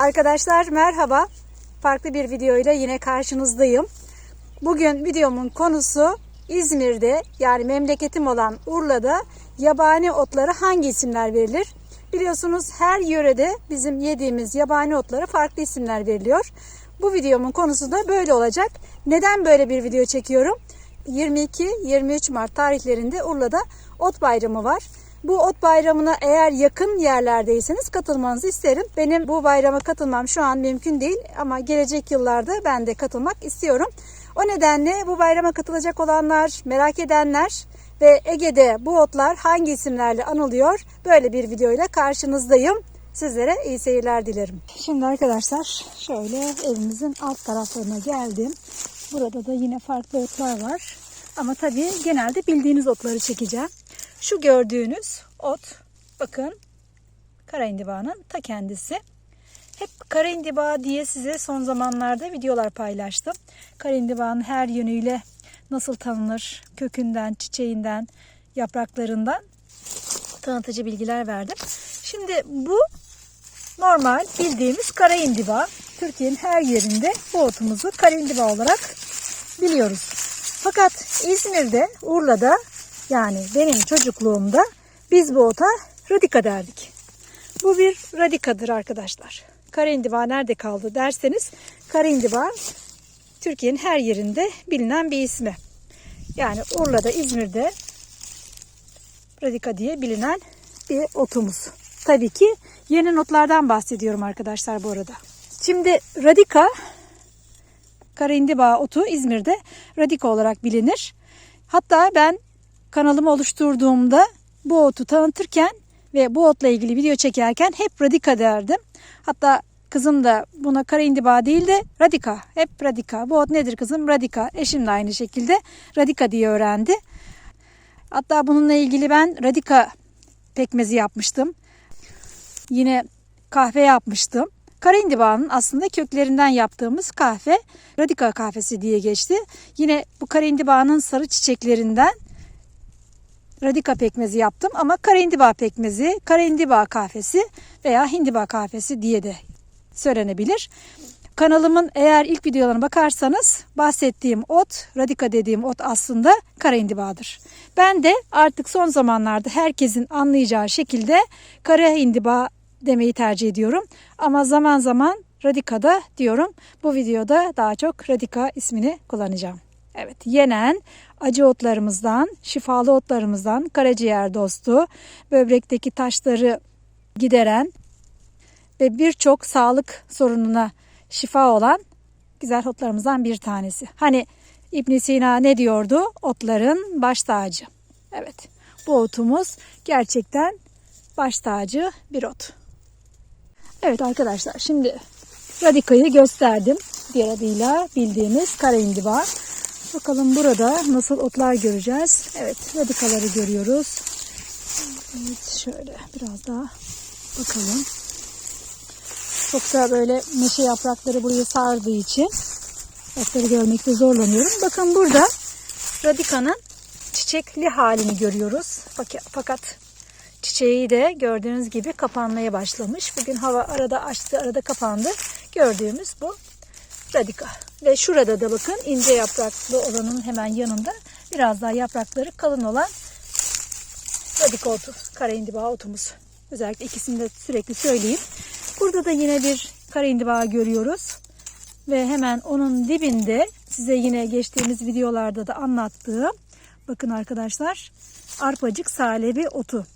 Arkadaşlar merhaba. Farklı bir video ile yine karşınızdayım. Bugün videomun konusu İzmir'de, yani memleketim olan Urla'da yabani otlara hangi isimler verilir? Biliyorsunuz her yörede bizim yediğimiz yabani otlara farklı isimler veriliyor. Bu videomun konusu da böyle olacak. Neden böyle bir video çekiyorum? 22-23 Mart tarihlerinde Urla'da ot bayramı var. Bu ot bayramına eğer yakın yerlerdeyseniz katılmanızı isterim. Benim bu bayrama katılmam şu an mümkün değil ama gelecek yıllarda ben de katılmak istiyorum. O nedenle bu bayrama katılacak olanlar, merak edenler ve Ege'de bu otlar hangi isimlerle anılıyor, böyle bir videoyla karşınızdayım. Sizlere iyi seyirler dilerim. Şimdi arkadaşlar şöyle evimizin alt taraflarına geldim. Burada da yine farklı otlar var. Ama tabii genelde bildiğiniz otları çekeceğim. Şu gördüğünüz ot, bakın, karaindibağının ta kendisi. Hep karaindibağı diye size son zamanlarda videolar paylaştım. Karaindibağın her yönüyle nasıl tanınır, kökünden, çiçeğinden, yapraklarından tanıtıcı bilgiler verdim. Şimdi bu normal bildiğimiz karaindibağı. Türkiye'nin her yerinde bu otumuzu karaindibağı olarak biliyoruz. Fakat İzmir'de, Urla'da, yani benim çocukluğumda biz bu ota radika derdik. Bu bir radikadır arkadaşlar. Karaindibağı nerede kaldı derseniz, karaindibağı Türkiye'nin her yerinde bilinen bir ismi. Yani Urla'da, İzmir'de radika diye bilinen bir otumuz. Tabii ki yeni otlardan bahsediyorum arkadaşlar bu arada. Şimdi radika, karaindibağı otu İzmir'de radika olarak bilinir. Hatta ben kanalımı oluşturduğumda bu otu tanıtırken ve bu otla ilgili video çekerken hep radika derdim. Hatta kızım da buna karaindibağı değil de radika, hep radika. Bu ot nedir kızım? Radika. Eşim de aynı şekilde radika diye öğrendi. Hatta bununla ilgili ben radika pekmezi yapmıştım. Yine kahve yapmıştım. Karaindibağının aslında köklerinden yaptığımız kahve radika kahvesi diye geçti. Yine bu karaindibağının sarı çiçeklerinden radika pekmezi yaptım ama karaindibağ pekmezi, karaindibağ kahvesi veya hindiba kahvesi diye de söylenebilir. Kanalımın eğer ilk videolarına bakarsanız bahsettiğim ot, radika dediğim ot aslında karaindibağdır. Ben de artık son zamanlarda herkesin anlayacağı şekilde karaindibağ demeyi tercih ediyorum. Ama zaman zaman radika da diyorum. Bu videoda daha çok radika ismini kullanacağım. Evet, yenen acı otlarımızdan, şifalı otlarımızdan, karaciğer dostu, böbrekteki taşları gideren ve birçok sağlık sorununa şifa olan güzel otlarımızdan bir tanesi. Hani İbn Sina ne diyordu? Otların baş tacı. Evet, bu otumuz gerçekten baş tacı bir ot. Evet arkadaşlar, şimdi radikayı gösterdim. Diğer adıyla bildiğimiz karaindibağı. Bakalım burada nasıl otlar göreceğiz. Evet, radikaları görüyoruz. Evet, şöyle biraz daha bakalım. Çok da böyle meşe yaprakları buraya sardığı için otları görmekte zorlanıyorum. Bakın burada radikanın çiçekli halini görüyoruz. Fakat çiçeği de gördüğünüz gibi kapanmaya başlamış. Bugün hava arada açtı, arada kapandı. Gördüğümüz bu radika. Ve şurada da bakın ince yapraklı olanın hemen yanında biraz daha yaprakları kalın olan radika otu, karaindibağı otumuz. Özellikle ikisini de sürekli söyleyeyim. Burada da yine bir karaindibağı görüyoruz. Ve hemen onun dibinde size yine geçtiğimiz videolarda da anlattığım, bakın arkadaşlar, arpacık salebi otu.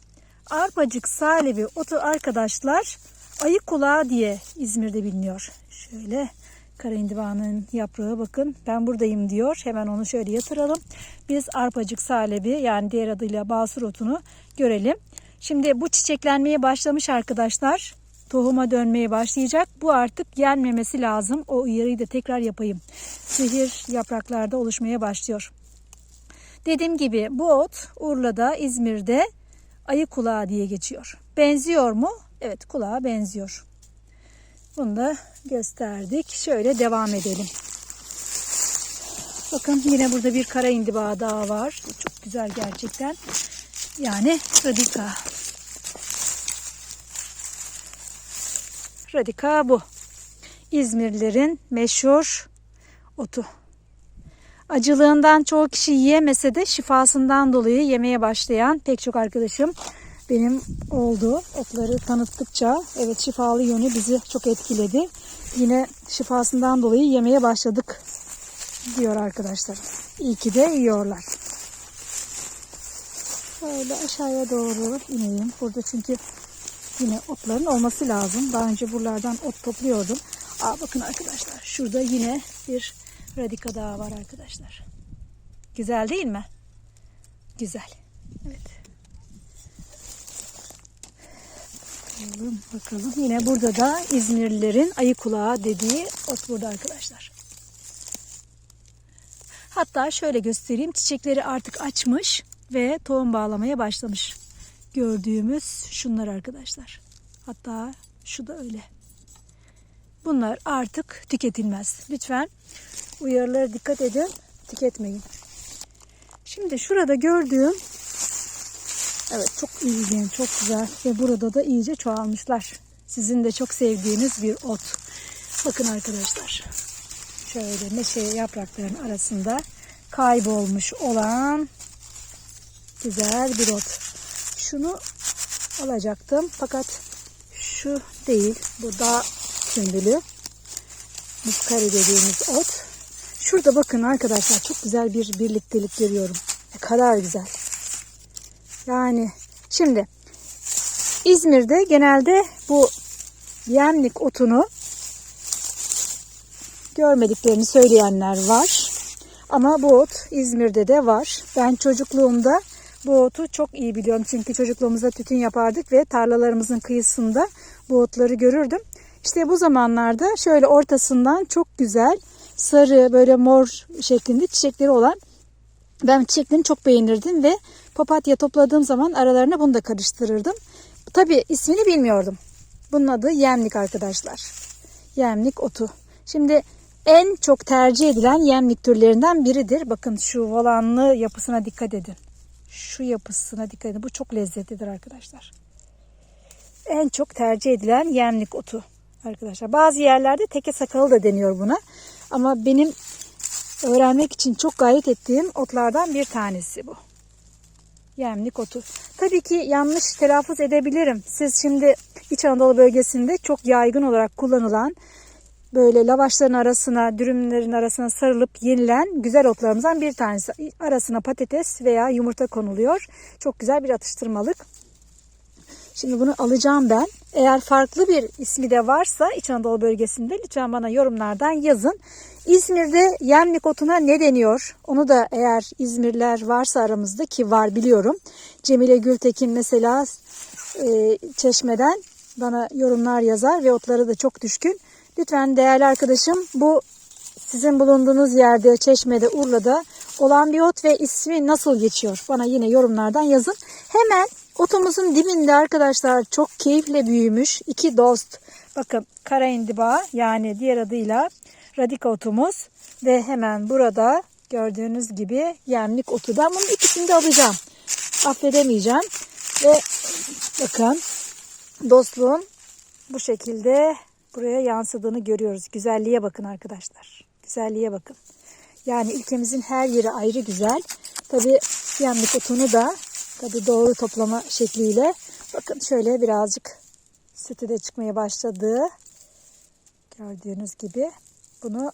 Arpacık salebi otu arkadaşlar ayı kulağı diye İzmir'de biliniyor. Şöyle karaindibağının yaprağı, bakın ben buradayım diyor. Hemen onu şöyle yatıralım. Biz arpacık salebi, yani diğer adıyla basur otunu görelim. Şimdi bu çiçeklenmeye başlamış arkadaşlar. Tohuma dönmeye başlayacak. Bu artık yenmemesi lazım. O uyarıyı da tekrar yapayım. Zehir yapraklarda oluşmaya başlıyor. Dediğim gibi bu ot Urla'da, İzmir'de ayı kulağı diye geçiyor. Benziyor mu? Evet, kulağa benziyor. Bunu da gösterdik. Şöyle devam edelim. Bakın yine burada bir karaindibağı daha var. Çok güzel gerçekten. Yani radika. Radika bu. İzmirlilerin meşhur otu. Acılığından çoğu kişi yiyemese de şifasından dolayı yemeye başlayan pek çok arkadaşım benim oldu. Otları tanıttıkça evet şifalı yönü bizi çok etkiledi. Yine şifasından dolayı yemeye başladık diyor arkadaşlar. İyi ki de yiyorlar. Şöyle aşağıya doğru ineyim. Burada çünkü yine otların olması lazım. Daha önce buralardan ot topluyordum. Bakın arkadaşlar şurada yine bir radika daha var arkadaşlar. Güzel değil mi? Güzel. Evet. Bakalım. Yine burada da İzmirlilerin ayı kulağı dediği ot burada arkadaşlar. Hatta şöyle göstereyim. Çiçekleri artık açmış ve tohum bağlamaya başlamış. Gördüğümüz şunlar arkadaşlar. Hatta şu da öyle. Bunlar artık tüketilmez. Lütfen uyarılara dikkat edin. Tüketmeyin. Şimdi şurada gördüğüm evet çok ilginç, çok güzel ve burada da iyice çoğalmışlar. Sizin de çok sevdiğiniz bir ot. Bakın arkadaşlar. Şöyle meşe yapraklarının arasında kaybolmuş olan güzel bir ot. Şunu alacaktım fakat şu değil. Bu dağ sümbülü. Muskari dediğimiz ot. Şurada bakın arkadaşlar çok güzel bir birliktelik görüyorum. Ne kadar güzel. Yani şimdi İzmir'de genelde bu yemlik otunu görmediklerini söyleyenler var. Ama bu ot İzmir'de de var. Ben çocukluğumda bu otu çok iyi biliyorum. Çünkü çocukluğumuzda tütün yapardık ve tarlalarımızın kıyısında bu otları görürdüm. İşte bu zamanlarda şöyle ortasından çok güzel sarı böyle mor şeklinde çiçekleri olan ben çiçeklerini çok beğenirdim ve papatya topladığım zaman aralarına bunu da karıştırırdım. Tabii ismini bilmiyordum. Bunun adı yemlik arkadaşlar. Yemlik otu. Şimdi en çok tercih edilen yemlik türlerinden biridir. Bakın şu volanlı yapısına dikkat edin. Şu yapısına dikkat edin. Bu çok lezzetlidir arkadaşlar. En çok tercih edilen yemlik otu arkadaşlar. Bazı yerlerde teke sakalı da deniyor buna. Ama benim öğrenmek için çok gayret ettiğim otlardan bir tanesi bu. Yemlik otu. Tabii ki yanlış telaffuz edebilirim. Siz şimdi İç Anadolu bölgesinde çok yaygın olarak kullanılan böyle lavaşların arasına, dürümlerin arasına sarılıp yenilen güzel otlarımızdan bir tanesi. Arasına patates veya yumurta konuluyor. Çok güzel bir atıştırmalık. Şimdi bunu alacağım ben. Eğer farklı bir ismi de varsa İç Anadolu bölgesinde lütfen bana yorumlardan yazın. İzmir'de yemlik otuna ne deniyor? Onu da eğer İzmirliler varsa aramızda ki var biliyorum. Cemile Gültekin mesela Çeşme'den bana yorumlar yazar ve otlara da çok düşkün. Lütfen değerli arkadaşım bu sizin bulunduğunuz yerde Çeşme'de Urla'da olan bir ot ve ismi nasıl geçiyor? Bana yine yorumlardan yazın. Hemen otumuzun dibinde arkadaşlar çok keyifle büyümüş iki dost. Bakın kara indiba yani diğer adıyla radika otumuz ve hemen burada gördüğünüz gibi yemlik otu. Ben bunun ikisini de alacağım. Affedemeyeceğim. Ve bakın dostluğun bu şekilde buraya yansıdığını görüyoruz. Güzelliğe bakın arkadaşlar. Güzelliğe bakın. Yani ülkemizin her yeri ayrı güzel. Tabii yemlik otunu da tabii doğru toplama şekliyle bakın şöyle birazcık sütü de çıkmaya başladı. Gördüğünüz gibi bunu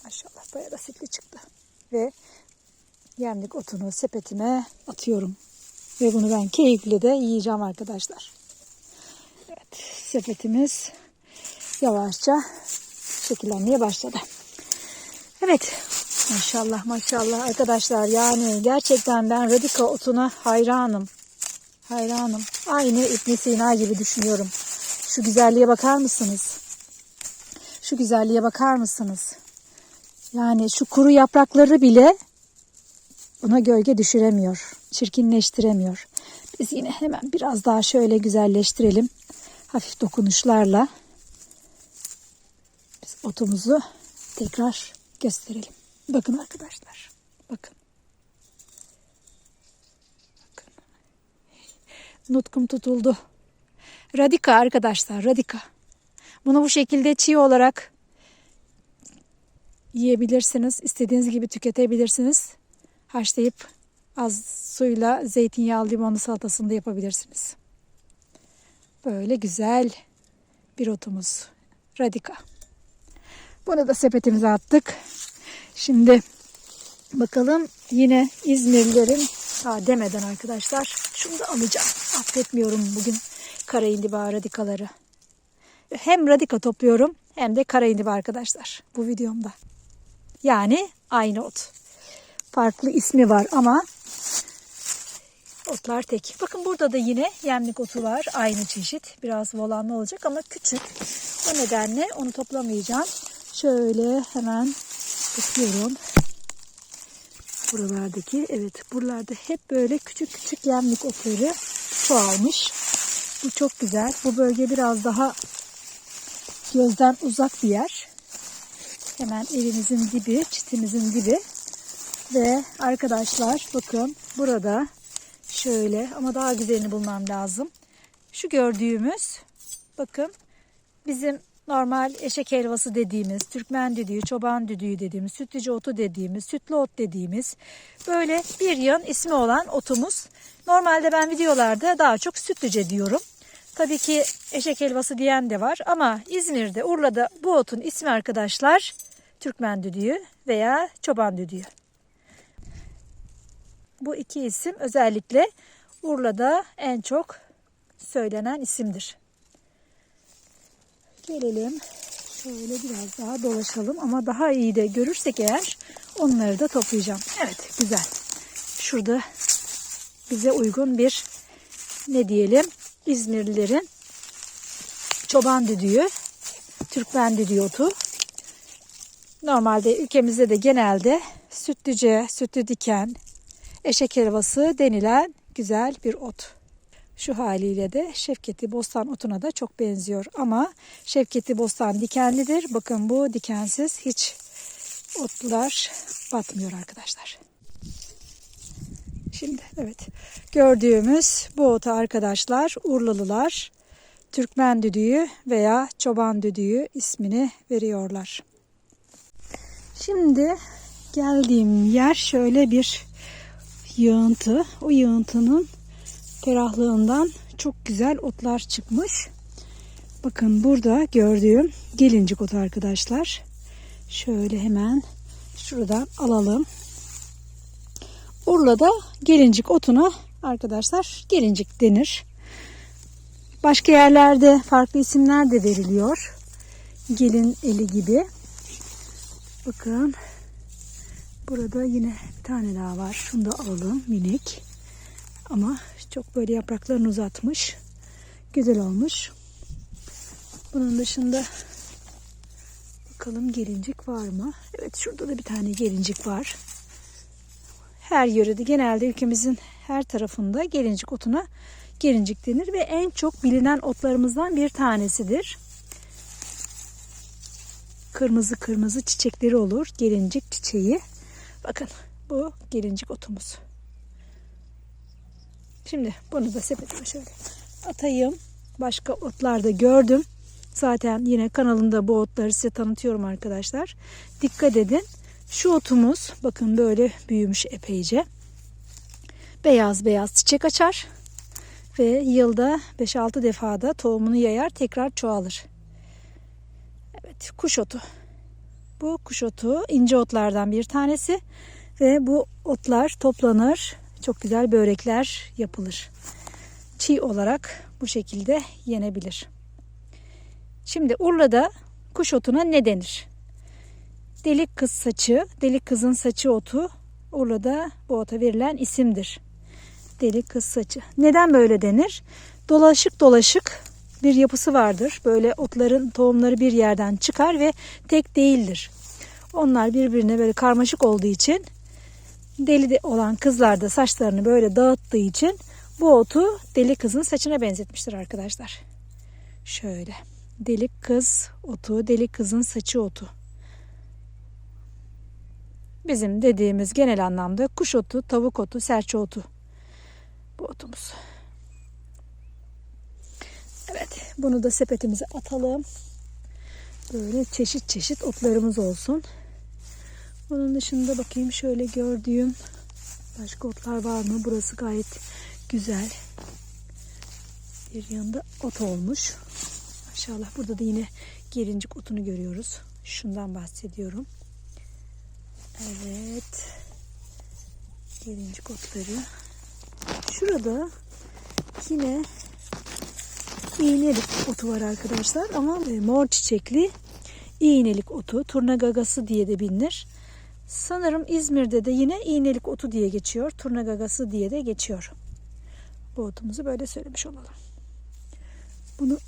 maşallah bayağı da sütlü çıktı. Ve yemlik otunu sepetime atıyorum. Ve bunu ben keyifle de yiyeceğim arkadaşlar. Evet, sepetimiz yavaşça şekillenmeye başladı. Evet, maşallah maşallah arkadaşlar, yani gerçekten ben radika otuna hayranım. Hayranım. Aynı İbn Sina gibi düşünüyorum. Şu güzelliğe bakar mısınız? Şu güzelliğe bakar mısınız? Yani şu kuru yaprakları bile buna gölge düşüremiyor. Çirkinleştiremiyor. Biz yine hemen biraz daha şöyle güzelleştirelim. Hafif dokunuşlarla biz otumuzu tekrar gösterelim. Bakın arkadaşlar. Bakın. Bakın. Nutkum tutuldu. Radika arkadaşlar. Radika. Bunu bu şekilde çiğ olarak yiyebilirsiniz. İstediğiniz gibi tüketebilirsiniz. Haşlayıp az suyla zeytinyağlı limonlu salatasını da yapabilirsiniz. Böyle güzel bir otumuz. Radika. Bunu da sepetimize attık. Şimdi bakalım yine İzmirlilerin demeden arkadaşlar. Şunu da alacağım. Affetmiyorum bugün kara indiba radikaları. Hem radika topluyorum hem de kara indiba arkadaşlar bu videomda. Yani aynı ot. Farklı ismi var ama otlar tek. Bakın burada da yine yemlik otu var. Aynı çeşit. Biraz volanlı olacak ama küçük. O nedenle onu toplamayacağım. Şöyle hemen bakıyorum. Buralardaki, evet buralarda hep böyle küçük küçük yemlik otları çoğalmış. Bu çok güzel. Bu bölge biraz daha gözden uzak bir yer. Hemen evimizin dibi, çitimizin dibi. Ve arkadaşlar bakın burada şöyle, ama daha güzelini bulmam lazım. Şu gördüğümüz, bakın bizim normal eşek helvası dediğimiz, Türkmen düdüğü, çoban düdüğü dediğimiz, sütlüce otu dediğimiz, sütlü ot dediğimiz böyle bir yığın ismi olan otumuz. Normalde ben videolarda daha çok sütlüce diyorum. Tabii ki eşek helvası diyen de var ama İzmir'de, Urla'da bu otun ismi arkadaşlar Türkmen düdüğü veya çoban düdüğü. Bu iki isim özellikle Urla'da en çok söylenen isimdir. Gelelim şöyle biraz daha dolaşalım ama daha iyi de görürsek eğer onları da toplayacağım. Evet, güzel. Şurada bize uygun bir, ne diyelim, İzmirlilerin çoban düdüğü, Türkmen düdüğü otu. Normalde ülkemizde de genelde sütlüce, sütlü diken, eşek helvası denilen güzel bir ot. Şu haliyle de Şevketi Bostan otuna da çok benziyor. Ama Şevketi Bostan dikenlidir. Bakın bu dikensiz, hiç otlar batmıyor arkadaşlar. Şimdi evet, gördüğümüz bu ota arkadaşlar Urlalılar Türkmen düdüğü veya çoban düdüğü ismini veriyorlar. Şimdi geldiğim yer şöyle bir yığıntı. O yığıntının ferahlığından çok güzel otlar çıkmış. Bakın burada gördüğüm gelincik otu arkadaşlar. Şöyle hemen şuradan alalım. Urla'da gelincik otuna arkadaşlar gelincik denir. Başka yerlerde farklı isimler de veriliyor. Gelin eli gibi. Bakın burada yine bir tane daha var. Şunu da alalım, minik. Ama çok böyle yapraklarını uzatmış. Güzel olmuş. Bunun dışında bakalım gelincik var mı? Evet, şurada da bir tane gelincik var. Her yörede, genelde ülkemizin her tarafında gelincik otuna gelincik denir ve en çok bilinen otlarımızdan bir tanesidir. Kırmızı kırmızı çiçekleri olur. Gelincik çiçeği. Bakın bu gelincik otumuz. Şimdi bunu da sepetime şöyle atayım. Başka otlar da gördüm. Zaten yine kanalımda bu otları size tanıtıyorum arkadaşlar. Dikkat edin. Şu otumuz bakın böyle büyümüş epeyce. Beyaz beyaz çiçek açar. Ve yılda 5-6 defada tohumunu yayar, tekrar çoğalır. Evet, kuş otu. Bu kuş otu ince otlardan bir tanesi. Ve bu otlar toplanır. Çok güzel börekler yapılır. Çiğ olarak bu şekilde yenebilir. Şimdi Urla'da kuş otuna ne denir? Delik kız saçı, delik kızın saçı otu Urla'da bu ota verilen isimdir. Delik kız saçı. Neden böyle denir? Dolaşık dolaşık bir yapısı vardır. Böyle otların tohumları bir yerden çıkar ve tek değildir. Onlar birbirine böyle karmaşık olduğu için, deli olan kızlar da saçlarını böyle dağıttığı için bu otu deli kızın saçına benzetmiştir arkadaşlar. Şöyle. Delik kız otu, deli kızın saçı otu. Bizim dediğimiz genel anlamda kuş otu, tavuk otu, serçe otu. Bu otumuz. Evet, bunu da sepetimize atalım. Böyle çeşit çeşit otlarımız olsun. Onun dışında bakayım şöyle gördüğüm başka otlar var mı? Burası gayet güzel. Bir yanında ot olmuş. Maşallah burada da yine gelincik otunu görüyoruz. Şundan bahsediyorum. Evet. Gelincik otları. Şurada yine iğnelik otu var arkadaşlar. Ama mor çiçekli iğnelik otu. Turna gagası diye de bilinir. Sanırım İzmir'de de yine iğnelik otu diye geçiyor. Turna gagası diye de geçiyor. Bu otumuzu böyle söylemiş olalım. Bunu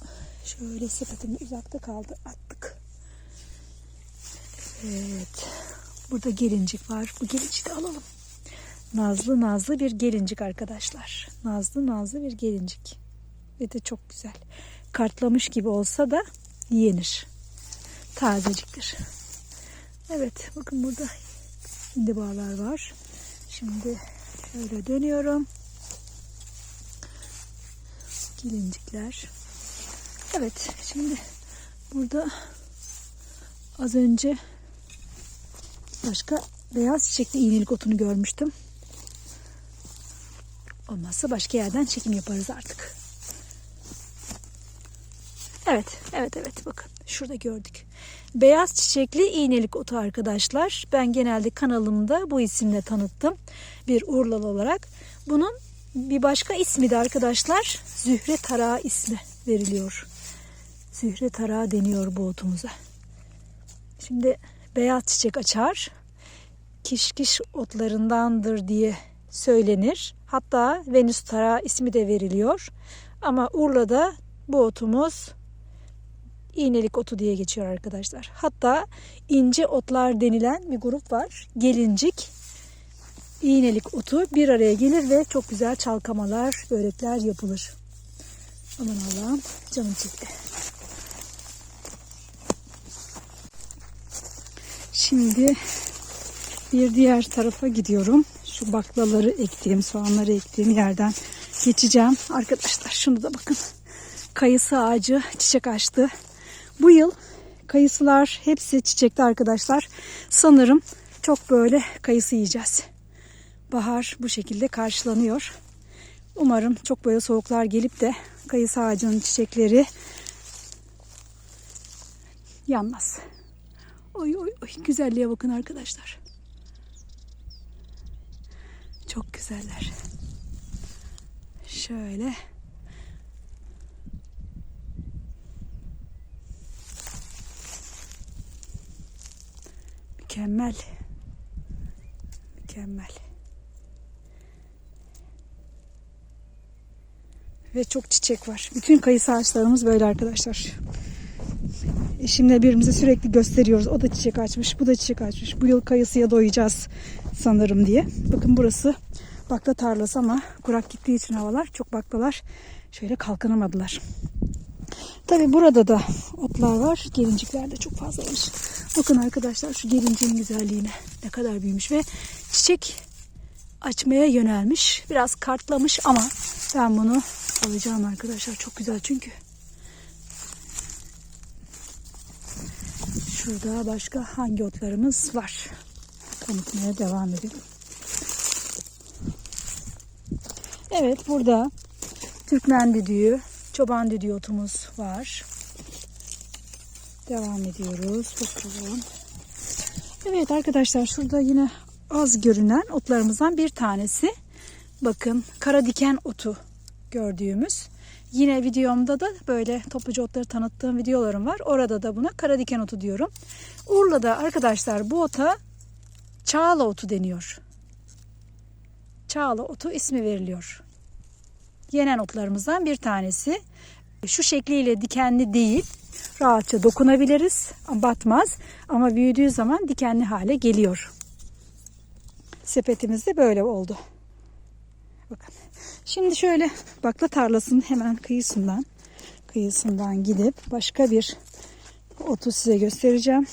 şöyle sepetin uzakta kaldı. Attık. Evet. Burada gelincik var. Bu gelinciği de alalım. Nazlı nazlı bir gelincik arkadaşlar. Nazlı nazlı bir gelincik. Ve de çok güzel. Kartlamış gibi olsa da yenir. Tazeciktir. Evet. Bakın burada hindibalar var. Şimdi şöyle dönüyorum. Gelincikler. Evet. Şimdi burada az önce başka beyaz çiçekli iğnelik otunu görmüştüm. Olmazsa başka yerden çekim yaparız artık. Evet bakın şurada gördük. Beyaz çiçekli iğnelik otu arkadaşlar. Ben genelde kanalımda bu isimle tanıttım. Bir Urlalı olarak. Bunun bir başka ismi de arkadaşlar Zühre tarağı ismi veriliyor. Zühre tarağı deniyor bu otumuza. Şimdi beyaz çiçek açar. Kişkiş otlarındandır diye söylenir. Hatta Venüs tarağı ismi de veriliyor. Ama Urla'da bu otumuz iğnelik otu diye geçiyor arkadaşlar. Hatta ince otlar denilen bir grup var. Gelincik, iğnelik otu bir araya gelir ve çok güzel çalkamalar, börekler yapılır. Aman Allah'ım canım çekti. Şimdi bir diğer tarafa gidiyorum. Şu baklaları ektiğim, soğanları ektiğim yerden geçeceğim. Arkadaşlar şunu da bakın. Kayısı ağacı çiçek açtı. Bu yıl kayısılar hepsi çiçekli arkadaşlar. Sanırım çok böyle kayısı yiyeceğiz. Bahar bu şekilde karşılanıyor. Umarım çok böyle soğuklar gelip de kayısı ağacının çiçekleri yanmaz. Oy oy oy, güzelliğe bakın arkadaşlar. Çok güzeller. Şöyle. Mükemmel. Mükemmel. Ve çok çiçek var. Bütün kayısı ağaçlarımız böyle arkadaşlar. Eşimle birbirimize sürekli gösteriyoruz. O da çiçek açmış, bu da çiçek açmış. Bu yıl kayısıya doyacağız sanırım diye. Bakın burası bakla tarlası ama kurak gittiği için havalar çok baklalar şöyle kalkınamadılar. Tabi burada da otlar var. Gelincikler de çok fazlaymış. Bakın arkadaşlar şu gelinciğin güzelliğine ne kadar büyümüş ve çiçek açmaya yönelmiş. Biraz kartlamış ama ben bunu alacağım arkadaşlar. Çok güzel çünkü. Şurada başka hangi otlarımız var? Tanıtmaya devam edelim. Evet, burada Türkmen düdüğü, çoban düdüğü otumuz var. Devam ediyoruz. Bakalım. Evet arkadaşlar, şurada yine az görünen otlarımızdan bir tanesi. Bakın, kara diken otu gördüğümüz. Yine videomda da böyle topluca otları tanıttığım videolarım var. Orada da buna kara diken otu diyorum. Urla'da arkadaşlar bu ota çağla otu deniyor. Çağla otu ismi veriliyor. Yenen otlarımızdan bir tanesi. Şu şekliyle dikenli değil. Rahatça dokunabiliriz. Batmaz. Ama büyüdüğü zaman dikenli hale geliyor. Sepetimiz de böyle oldu. Bakın. Şimdi şöyle bakla tarlasının hemen kıyısından gidip başka bir otu size göstereceğim.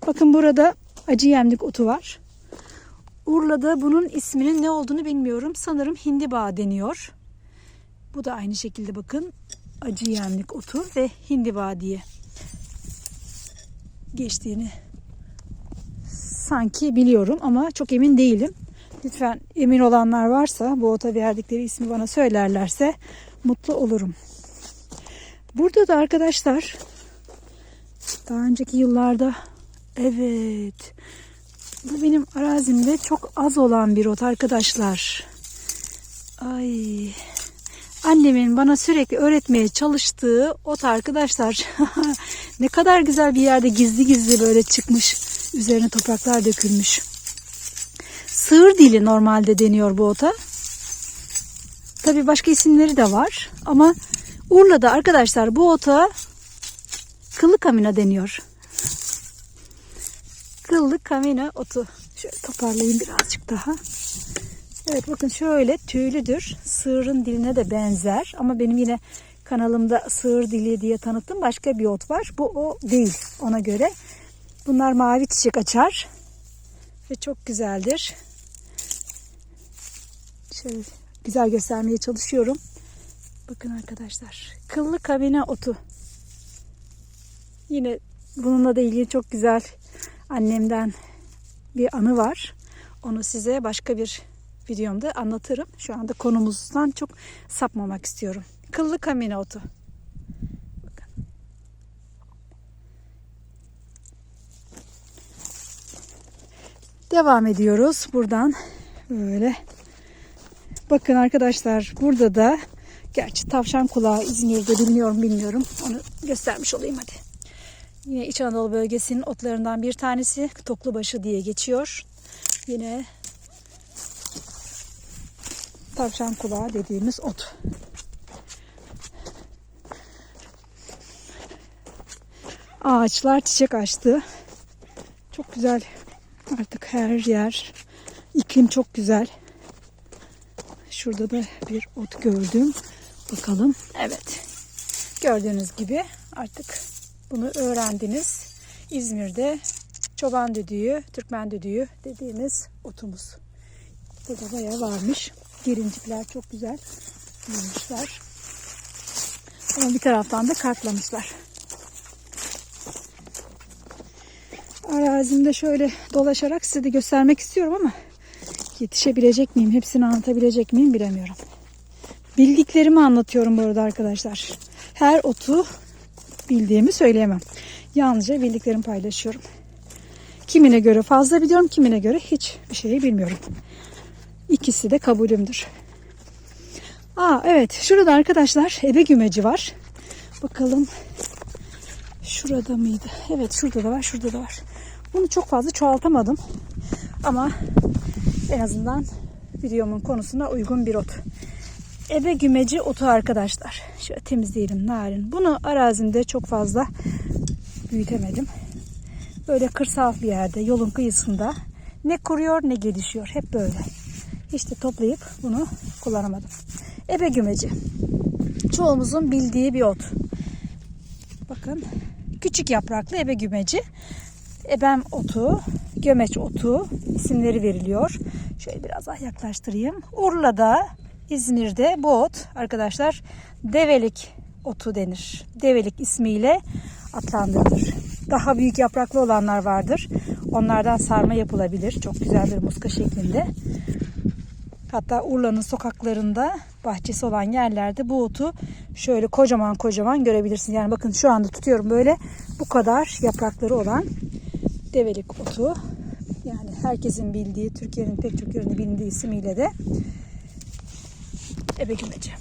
Bakın burada acı yemlik otu var. Urla'da bunun isminin ne olduğunu bilmiyorum. Sanırım hindiba deniyor. Bu da aynı şekilde bakın acı yemlik otu ve hindiba diye geçtiğini sanki biliyorum ama çok emin değilim. Lütfen emin olanlar varsa bu ota verdikleri ismi bana söylerlerse mutlu olurum. Burada da arkadaşlar daha önceki yıllarda evet bu benim arazimde çok az olan bir ot arkadaşlar. Ay, annemin bana sürekli öğretmeye çalıştığı ot arkadaşlar. Ne kadar güzel bir yerde gizli gizli böyle çıkmış. Üzerine topraklar dökülmüş. Sığır dili normalde deniyor bu ota. Tabii başka isimleri de var. Ama Urla'da arkadaşlar bu ota kıllı kamina deniyor. Kıllı kamina otu. Şöyle toparlayayım birazcık daha. Evet bakın şöyle tüylüdür. Sığırın diline de benzer. Ama benim yine kanalımda sığır dili diye tanıttığım başka bir ot var. Bu o değil ona göre. Bunlar mavi çiçek açar. Ve çok güzeldir. Şöyle güzel göstermeye çalışıyorum. Bakın arkadaşlar. Kıllı kamina otu. Yine bununla da ilgili çok güzel annemden bir anı var. Onu size başka bir videomda anlatırım. Şu anda konumuzdan çok sapmamak istiyorum. Kıllı kamina otu. Bakın. Devam ediyoruz buradan böyle. Bakın arkadaşlar burada da gerçi tavşan kulağı İzmir'de bilmiyorum. Onu göstermiş olayım hadi. Yine İç Anadolu bölgesinin otlarından bir tanesi Toklubaşı diye geçiyor. Yine tavşan kulağı dediğimiz ot. Ağaçlar çiçek açtı. Çok güzel. Artık her yer. İklim çok güzel. Şurada da bir ot gördüm. Bakalım. Evet. Gördüğünüz gibi artık bunu öğrendiniz. İzmir'de çoban düdüğü, Türkmen düdüğü dediğimiz otumuz. Burada bayağı varmış. Gelincikler çok güzel büyümüşler. Ama bir taraftan da kartlamışlar. Arazimde şöyle dolaşarak size de göstermek istiyorum ama yetişebilecek miyim, hepsini anlatabilecek miyim bilemiyorum. Bildiklerimi anlatıyorum bu arada arkadaşlar. Her otu bildiğimi söyleyemem. Yalnızca bildiklerimi paylaşıyorum. Kimine göre fazla biliyorum, kimine göre hiçbir şeyi bilmiyorum. İkisi de kabulümdür. Evet, şurada arkadaşlar ebe gümeci var. Bakalım şurada mıydı? Evet, şurada da var, şurada da var. Bunu çok fazla çoğaltamadım. Ama en azından videomun konusuna uygun bir ot. Ebe gümeci otu arkadaşlar. Şöyle temizleyelim narin. Bunu arazimde çok fazla büyütemedim. Böyle kırsal bir yerde, yolun kıyısında ne kuruyor ne gelişiyor. Hep böyle. Hiç de toplayıp bunu kullanamadım. Ebe gümeci. Çoğumuzun bildiği bir ot. Bakın. Küçük yapraklı ebe gümeci. Ebem otu, gömeç otu isimleri veriliyor. Şöyle biraz daha yaklaştırayım. Urla'da, İzmir'de bu ot arkadaşlar develik otu denir. Develik ismiyle adlandırılır. Daha büyük yapraklı olanlar vardır. Onlardan sarma yapılabilir. Çok güzel bir muska şeklinde. Hatta Urla'nın sokaklarında bahçesi olan yerlerde bu otu şöyle kocaman kocaman görebilirsiniz. Yani bakın şu anda tutuyorum böyle bu kadar yaprakları olan develik otu. Yani herkesin bildiği, Türkiye'nin pek çok yerinde bilindiği ismiyle de ebe gümeci.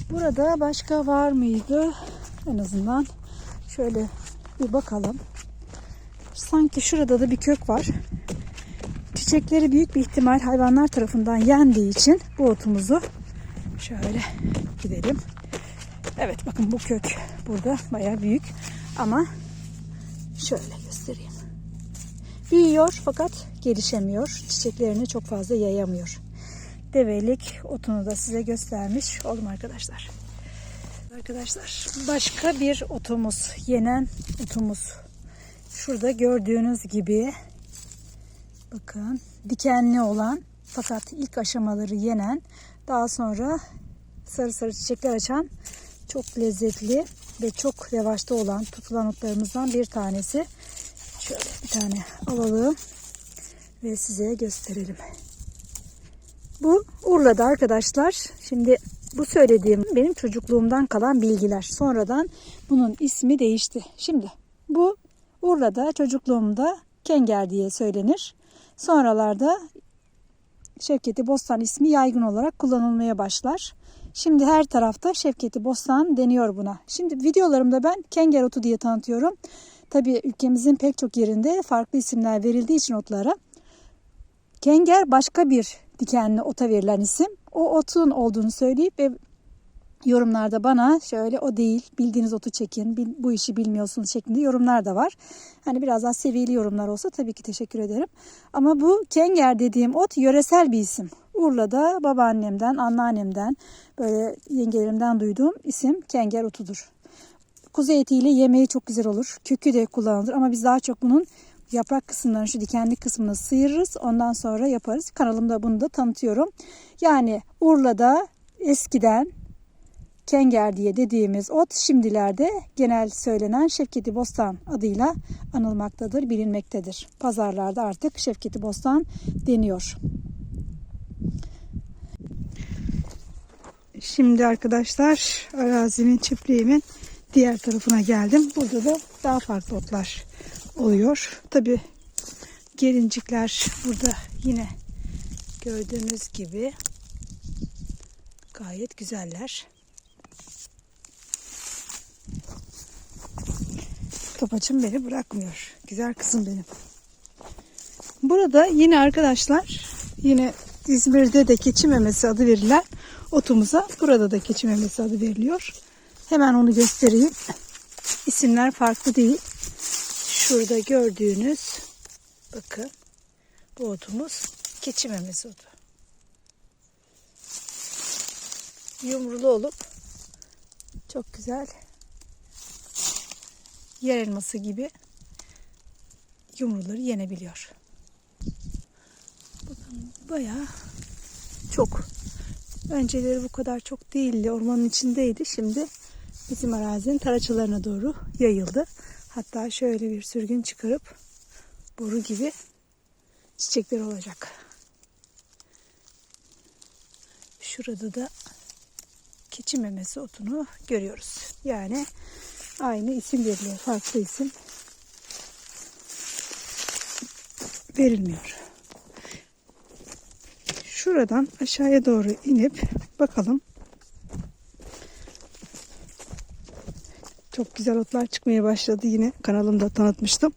Burada başka var mıydı? En azından şöyle bir bakalım. Sanki şurada da bir kök var. Çiçekleri büyük bir ihtimal hayvanlar tarafından yendiği için bu otumuzu şöyle gidelim. Evet bakın bu kök burada bayağı büyük ama şöyle göstereyim. Büyüyor fakat gelişemiyor. Çiçeklerini çok fazla yayamıyor. Develik otunu da size göstermiş oldum arkadaşlar. Arkadaşlar başka bir otumuz, yenen otumuz. Şurada gördüğünüz gibi bakın dikenli olan fakat ilk aşamaları yenen, daha sonra sarı sarı çiçekler açan Çok lezzetli ve çok revaçta olan tutulan otlarımızdan bir tanesi. Şöyle bir tane alalım ve size gösterelim. Bu Urla'da arkadaşlar. Şimdi bu söylediğim benim çocukluğumdan kalan bilgiler. Sonradan bunun ismi değişti. Şimdi bu Urla'da çocukluğumda kenger diye söylenir. Sonralarda Şevketi Bostan ismi yaygın olarak kullanılmaya başlar. Şimdi her tarafta Şevketi Bostan deniyor buna. Şimdi videolarımda ben kenger otu diye tanıtıyorum. Tabii ülkemizin pek çok yerinde farklı isimler verildiği için otlara. Kenger başka bir dikenli ota verilen isim. O otun olduğunu söyleyip ve yorumlarda bana şöyle o değil, bildiğiniz otu çekin, bu işi bilmiyorsunuz şeklinde yorumlar da var. Hani biraz daha seviyeli yorumlar olsa tabii ki teşekkür ederim. Ama bu kenger dediğim ot yöresel bir isim. Urla'da babaannemden, anneannemden, böyle yengelerimden duyduğum isim kenger otudur. Kuzu etiyle yemeği çok güzel olur. Kökü de kullanılır ama biz daha çok bunun yaprak kısımlarını, şu dikenli kısmını sıyırırız. Ondan sonra yaparız. Kanalımda bunu da tanıtıyorum. Yani Urla'da eskiden kenger diye dediğimiz ot şimdilerde genel söylenen Şevketi Bostan adıyla anılmaktadır, bilinmektedir. Pazarlarda artık Şevketi Bostan deniyor. Şimdi arkadaşlar arazimin, çiftliğimin diğer tarafına geldim. Burada da daha farklı otlar oluyor. Tabii gelincikler burada yine gördüğünüz gibi gayet güzeller. Topaçım beni bırakmıyor. Güzel kızım benim. Burada yine arkadaşlar, yine İzmir'de de keçi memesi adı verilen otumuza burada da keçi memesi adı veriliyor. Hemen onu göstereyim. İsimler farklı değil. Şurada gördüğünüz, bakın, bu otumuz keçi memesi otu. Yumrulu olup çok güzel, yer elması gibi yumruları yenebiliyor. Bakın bayağı çok. Önceleri bu kadar çok değildi. Ormanın içindeydi. Şimdi bizim arazinin taraçalarına doğru yayıldı. Hatta şöyle bir sürgün çıkarıp boru gibi çiçekleri olacak. Şurada da keçi memesi otunu görüyoruz. Yani aynı isim veriliyor. Farklı isim verilmiyor. Şuradan aşağıya doğru inip bakalım. Çok güzel otlar çıkmaya başladı yine. Kanalımda tanıtmıştım.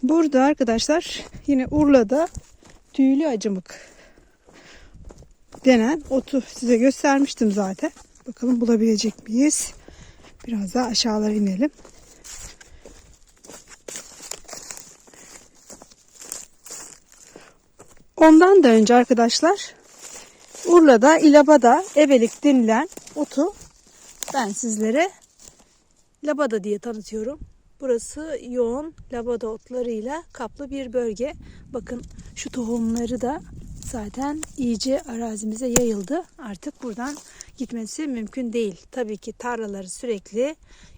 Burada arkadaşlar yine Urla'da tüylü acımık denen otu size göstermiştim zaten. Bakalım bulabilecek miyiz? Biraz daha aşağılara inelim. Ondan da önce arkadaşlar Urla'da ilabada evelik denilen otu ben sizlere labada diye tanıtıyorum. Burası yoğun labada otlarıyla kaplı bir bölge. Bakın şu tohumları da zaten iyice arazimize yayıldı. Artık buradan gitmesi mümkün değil. Tabii ki tarlaları sürekli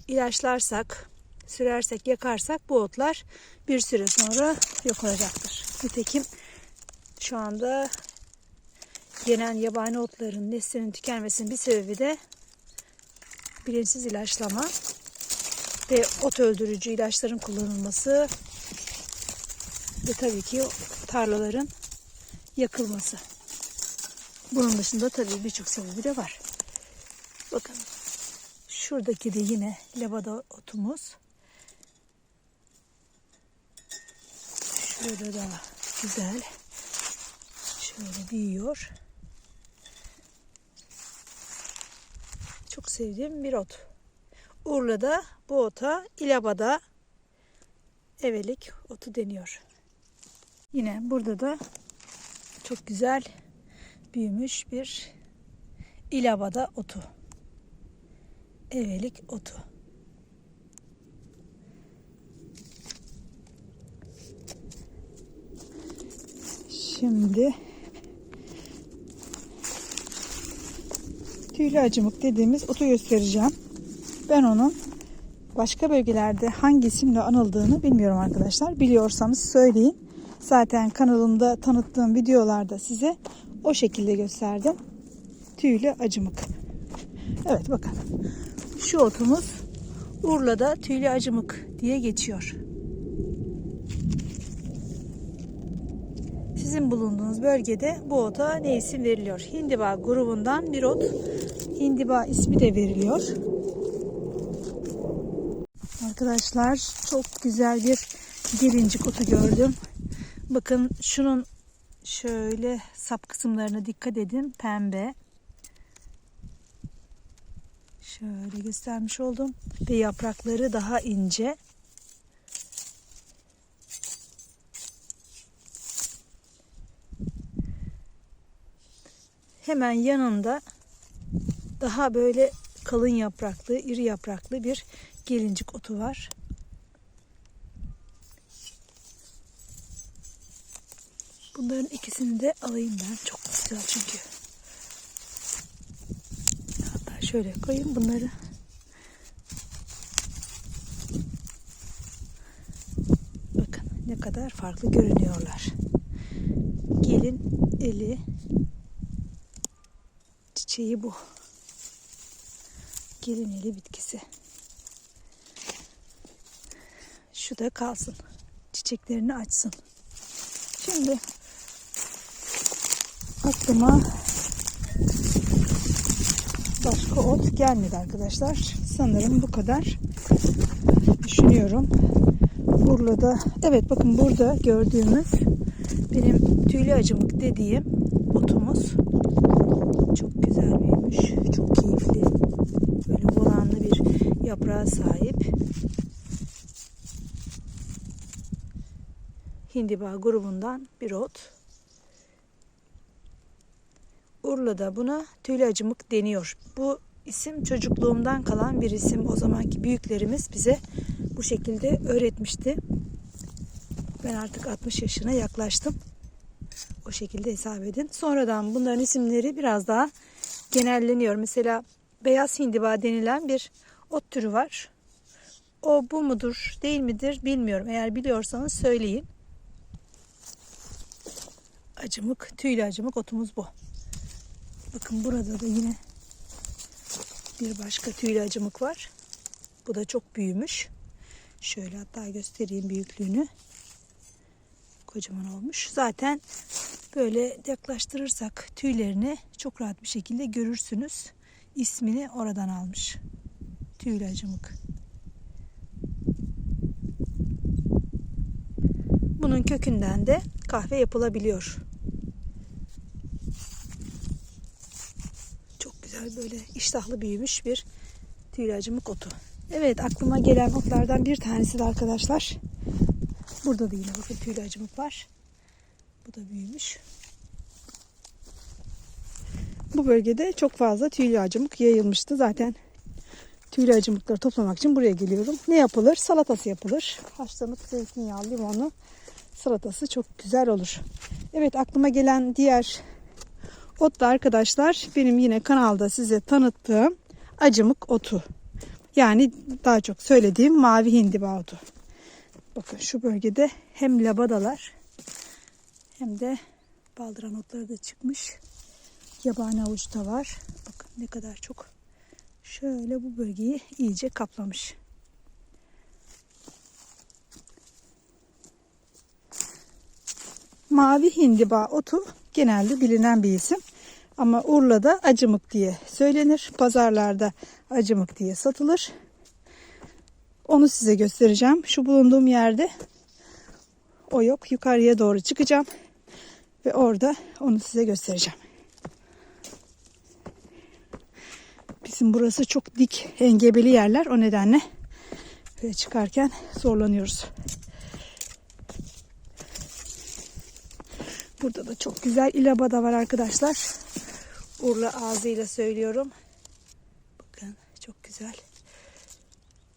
ilaçlarsak, sürersek, yakarsak bu otlar bir süre sonra yok olacaktır. Nitekim şu anda genel yabani otların neslinin tükenmesinin bir sebebi de bilinçsiz ilaçlama ve ot öldürücü ilaçların kullanılması ve tabii ki tarlaların yakılması. Bunun dışında tabii birçok sebebi de var. Bakın şuradaki de yine labada otumuz. Şurada da güzel. Şöyle büyüyor. Çok sevdiğim bir ot. Urla'da bu ota ilabada evelik otu deniyor. Yine burada da çok güzel büyümüş bir ilabada otu. Evelik otu. Şimdi tüylü acımık dediğimiz otu göstereceğim. Ben onun başka bölgelerde hangi isimle anıldığını bilmiyorum arkadaşlar. Biliyorsanız söyleyin. Zaten kanalımda tanıttığım videolarda size o şekilde gösterdim. Tüylü acımık. Evet bakın. Şu otumuz Urla'da tüylü acımık diye geçiyor. Sizin bulunduğunuz bölgede bu ota ne isim veriliyor? Hindiba grubundan bir ot. Hindiba ismi de veriliyor. Arkadaşlar çok güzel bir gelincik otu gördüm. Bakın şunun şöyle sap kısımlarına dikkat edin. Pembe. Şöyle göstermiş oldum. Ve yaprakları daha ince. Hemen yanında daha böyle kalın yapraklı, iri yapraklı bir gelincik otu var. Bunların ikisini de alayım ben. Çok güzel çünkü. Hatta şöyle koyayım bunları. Bakın ne kadar farklı görünüyorlar. Gelin eli çiçeği bu. Gelin eli bitkisi. Şu da kalsın. Çiçeklerini açsın. Şimdi aklıma başka ot gelmedi arkadaşlar. Sanırım bu kadar. Düşünüyorum. Urla'da, evet bakın burada gördüğümüz benim tüylü acımık dediğim otumuz çok güzel büyümüş. Çok keyifli. Böyle volanlı bir yaprağa sahip. Hindiba grubundan bir ot. Urla'da buna tüylü acımık deniyor. Bu isim çocukluğumdan kalan bir isim. O zamanki büyüklerimiz bize bu şekilde öğretmişti. Ben artık 60 yaşına yaklaştım. O şekilde hesap edin. Sonradan bunların isimleri biraz daha genelleniyor. Mesela beyaz hindiba denilen bir ot türü var. O bu mudur, değil midir bilmiyorum. Eğer biliyorsanız söyleyin. Acımık, tüylü acımık otumuz bu. Bakın burada da yine bir başka tüylü acımık var. Bu da çok büyümüş. Şöyle hatta göstereyim büyüklüğünü. Kocaman olmuş. Zaten böyle yaklaştırırsak tüylerini çok rahat bir şekilde görürsünüz. İsmini oradan almış. Tüylü acımık. Bunun kökünden de kahve yapılabiliyor. Çok güzel böyle iştahlı büyümüş bir tüylü acımık otu. Evet, aklıma gelen otlardan bir tanesi de arkadaşlar. Burada da yine bakın tüylü acımık var. Bu da büyümüş. Bu bölgede çok fazla tüylü acımık yayılmıştı. Zaten tüylü acımıkları toplamak için buraya geliyorum. Ne yapılır? Salatası yapılır. Haşlanıp zeytinyağlı, limonlu salatası çok güzel olur. Evet, aklıma gelen diğer ot da arkadaşlar benim yine kanalda size tanıttığım acımık otu. Yani daha çok söylediğim mavi hindiba otu. Bakın şu bölgede hem labadalar hem de baldıran otları da çıkmış. Yabani avuç da var. Bakın ne kadar çok. Şöyle bu bölgeyi iyice kaplamış. Mavi hindiba otu genelde bilinen bir isim. Ama Urla'da acımık diye söylenir. Pazarlarda acımık diye satılır. Onu size göstereceğim. Şu bulunduğum yerde o yok. Yukarıya doğru çıkacağım. Ve orada onu size göstereceğim. Bizim burası çok dik, engebeli yerler. O nedenle böyle çıkarken zorlanıyoruz. Burada da çok güzel ilabada var arkadaşlar. Urla ağzıyla söylüyorum. Bakın çok güzel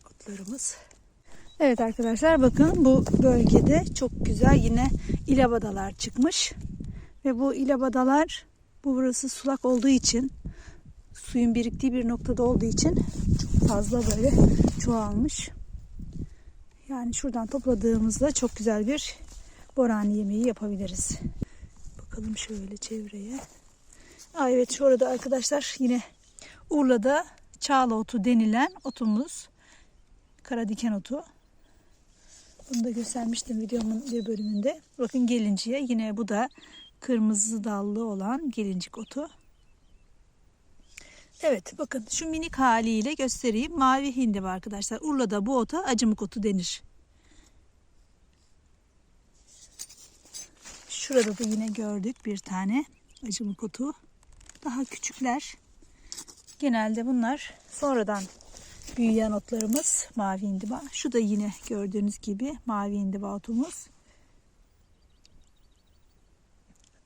otlarımız. Evet arkadaşlar bakın bu bölgede çok güzel yine ilabadalar çıkmış. Ve bu ilabadalar burası sulak olduğu için suyun biriktiği bir noktada olduğu için çok fazla böyle çoğalmış. Yani şuradan topladığımızda çok güzel bir borani yemeği yapabiliriz. Bakalım şöyle çevreye. Evet, şurada arkadaşlar yine Urla'da çağla otu denilen otumuz. Kara diken otu. Bunu da göstermiştim videomun bir bölümünde. Bakın gelinciye, yine bu da kırmızı dallı olan gelincik otu. Evet, bakın şu minik haliyle göstereyim. Mavi hindiba arkadaşlar. Urla'da bu ota acımık otu denir. Şurada da yine gördük bir tane acımık otu. Daha küçükler. Genelde bunlar sonradan büyüyen otlarımız mavi hindiba. Şu da yine gördüğünüz gibi mavi hindiba otumuz.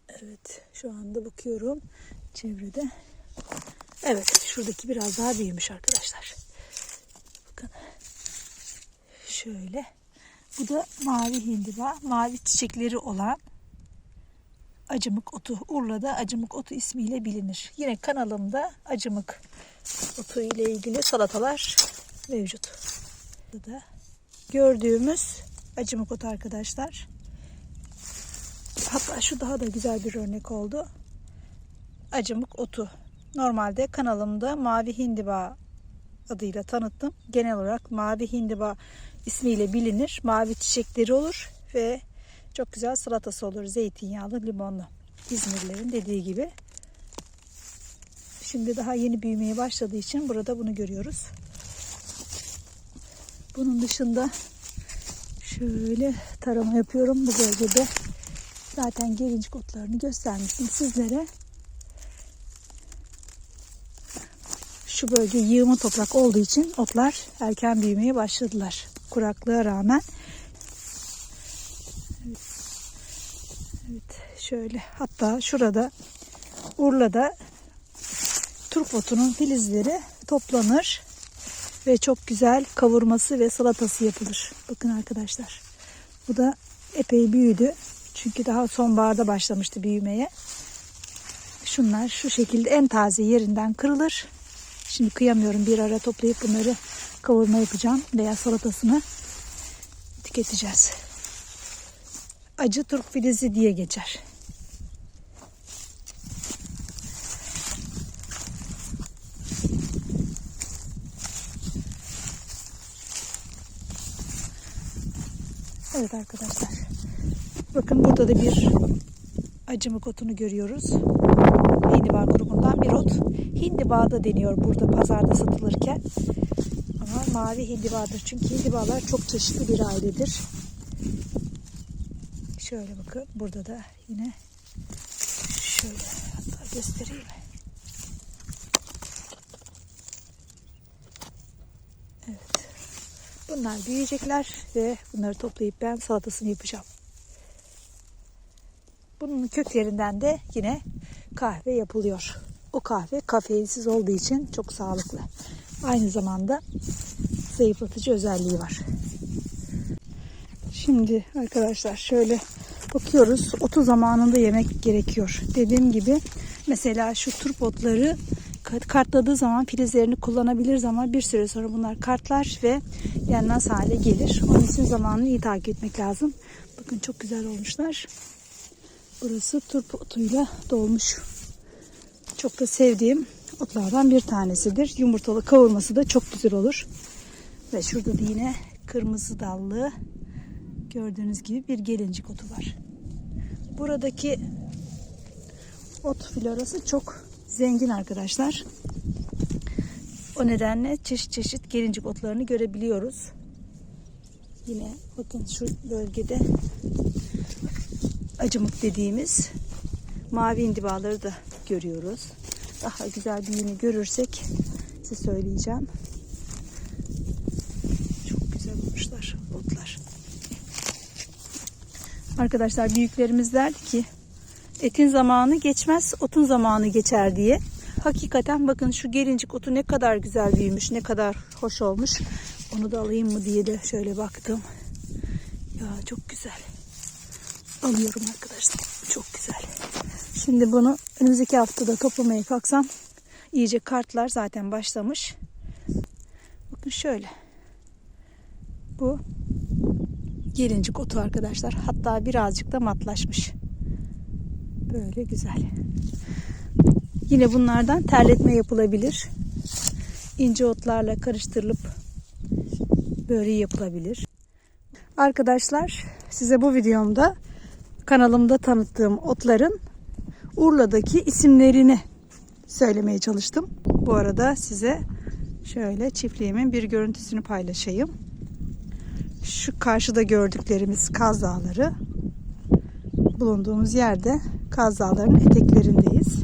Evet, şu anda bakıyorum çevrede. Evet, şuradaki biraz daha büyümüş arkadaşlar. Bakın. Şöyle. Bu da mavi hindiba. Mavi çiçekleri olan acımık otu. Urla'da acımık otu ismiyle bilinir. Yine kanalımda acımık otu ile ilgili salatalar mevcut. Burada gördüğümüz acımık otu arkadaşlar. Hatta şu daha da güzel bir örnek oldu. Acımık otu. Normalde kanalımda mavi hindiba adıyla tanıttım. Genel olarak mavi hindiba ismiyle bilinir. Mavi çiçekleri olur ve çok güzel salatası olur. Zeytinyağlı, limonlu. İzmirlilerin dediği gibi. Şimdi daha yeni büyümeye başladığı için burada bunu görüyoruz. Bunun dışında şöyle tarama yapıyorum bu bölgede. Zaten gelincik otlarını göstermiştim sizlere. Şu bölge yığma toprak olduğu için otlar erken büyümeye başladılar. Kuraklığa rağmen. Evet, şöyle hatta şurada Urla'da turp otunun filizleri toplanır ve çok güzel kavurması ve salatası yapılır. Bakın arkadaşlar. Bu da epey büyüdü. Çünkü daha sonbaharda başlamıştı büyümeye. Şunlar şu şekilde en taze yerinden kırılır. Şimdi kıyamıyorum, bir ara toplayıp bunları kavurma yapacağım veya salatasını tüketeceğiz. Acı turp filizi diye geçer. Evet arkadaşlar. Bakın burada da bir acımık otunu görüyoruz. Hindiba grubundan bir ot. Hindiba da deniyor burada pazarda satılırken. Ama mavi hindibadır. Çünkü hindibalar çok çeşitli bir ailedir. Şöyle bakın. Burada da yine şöyle hatta göstereyim. Evet. Bunlar büyüyecekler ve bunları toplayıp ben salatasını yapacağım. Bunun köklerinden de yine kahve yapılıyor. O kahve kafeinsiz olduğu için çok sağlıklı. Aynı zamanda zayıflatıcı özelliği var. Şimdi arkadaşlar şöyle bakıyoruz. Otu zamanında yemek gerekiyor. Dediğim gibi mesela şu turp otları kartladığı zaman filizlerini kullanabilir zaman bir süre sonra bunlar kartlar ve yenmez hale gelir. Onun için zamanını iyi takip etmek lazım. Bakın çok güzel olmuşlar. Burası turp otuyla dolmuş. Çok da sevdiğim otlardan bir tanesidir. Yumurtalı kavurması da çok güzel olur. Ve şurada da yine kırmızı dallı gördüğünüz gibi bir gelincik otu var. Buradaki ot florası çok zengin arkadaşlar. O nedenle çeşit çeşit gelincik otlarını görebiliyoruz. Yine bakın şu bölgede acımık dediğimiz mavi hindibaları da görüyoruz. Daha güzel büyüğünü görürsek size söyleyeceğim. Çok güzel olmuşlar otlar. Arkadaşlar büyüklerimiz derdi ki etin zamanı geçmez, otun zamanı geçer diye. Hakikaten bakın şu gelincik otu ne kadar güzel büyümüş, ne kadar hoş olmuş. Onu da alayım mı diye de şöyle baktım. Ya çok güzel. Alıyorum arkadaşlar. Çok güzel. Şimdi bunu önümüzdeki haftada toplamaya kalksam İyice kartlar zaten başlamış. Bakın şöyle. Bu gelincik otu arkadaşlar. Hatta birazcık da matlaşmış. Böyle güzel. Yine bunlardan terletme yapılabilir. İnce otlarla karıştırılıp böreği yapılabilir. Arkadaşlar size bu videomda kanalımda tanıttığım otların Urla'daki isimlerini söylemeye çalıştım. Bu arada size şöyle çiftliğimin bir görüntüsünü paylaşayım. Şu karşıda gördüklerimiz Kaz Dağları. Bulunduğumuz yerde Kaz Dağları'nın eteklerindeyiz.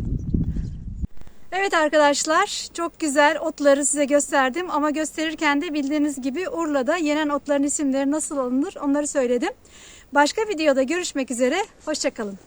Evet arkadaşlar, çok güzel otları size gösterdim ama gösterirken de bildiğiniz gibi Urla'da yenen otların isimleri nasıl alınır onları söyledim. Başka videoda görüşmek üzere, hoşça kalın.